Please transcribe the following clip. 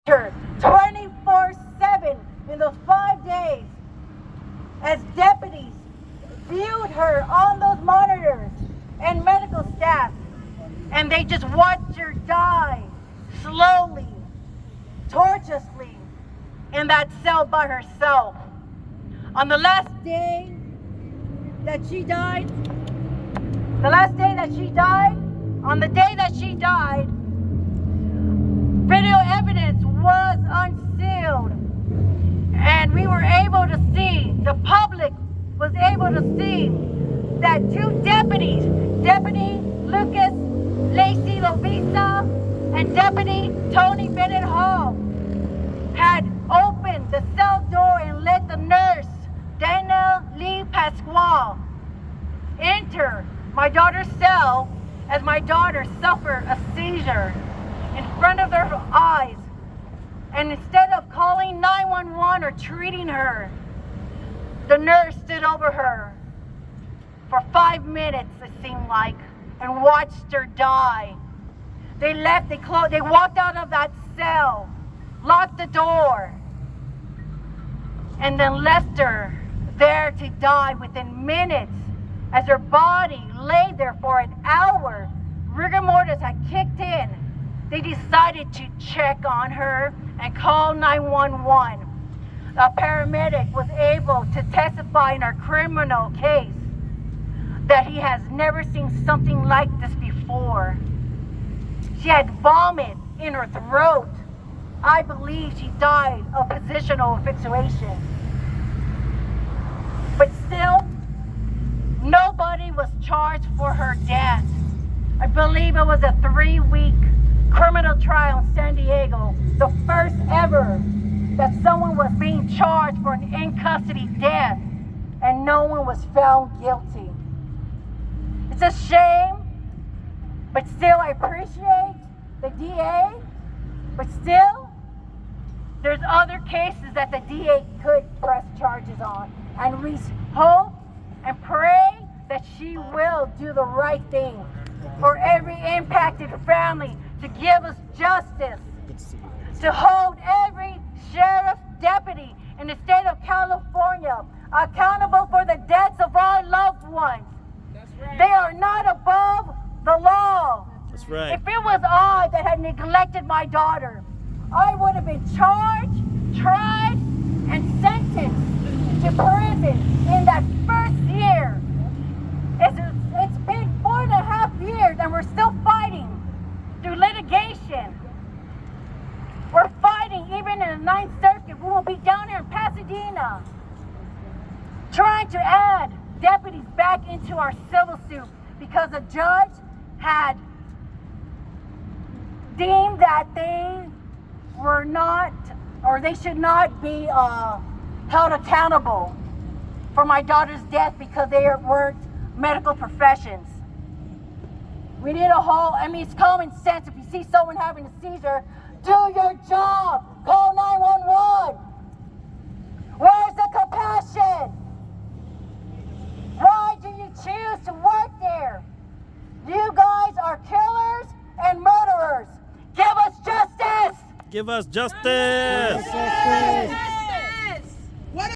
24/7 in those 5 days as deputies viewed her on those monitors and medical staff, and they just watched her die slowly, tortuously in that cell by herself. On the last day that she died, on the day that she died, video evidence was unsealed, and we were able to see, the public was able to see that two deputies, Deputy Lucas Lacey Lovisa and Deputy Tony Bennett Hall, had opened the cell door and let the nurse, Dana Lee Pasquale, enter my daughter's cell as my daughter suffered a seizure in front of their eyes. And instead of calling 911 or treating her, the nurse stood over her for 5 minutes, it seemed like, and watched her die. They walked out of that cell, locked the door, and then left her there to die within minutes as her body lay there for an hour. Rigor mortis had kicked in. They decided to check on her and call 911. A paramedic was able to testify in our criminal case that he has never seen something like this before. She had vomit in her throat. I believe she died of positional asphyxiation. But still, nobody was charged for her death. I believe it was a 3-week criminal trial in San Diego, the first ever that someone was being charged for an in-custody death and no one was found guilty. It's a shame, but still I appreciate the DA, but still there's other cases that the DA could press charges on, and we hope and pray that she will do the right thing for every impacted family, to give us justice, to hold every sheriff deputy in the state of California accountable for the deaths of our loved ones. That's right. They are not above the law. That's right. If it was I that had neglected my daughter, I would have been charged, tried, and sentenced to prison in that first year. It's been 4.5 years and we're still fighting through litigation. We're fighting even in the 9th Circuit. We will be down here in Pasadena trying to add deputies back into our civil suit because the judge had deemed that they were not, or they should not be held accountable for my daughter's death because they weren't medical professions. We need it's common sense. If you see someone having a seizure, do your job. Call 911. Where's the compassion? Why do you choose to work there? You guys are killers and murderers. Give us justice. Give us justice. Justice.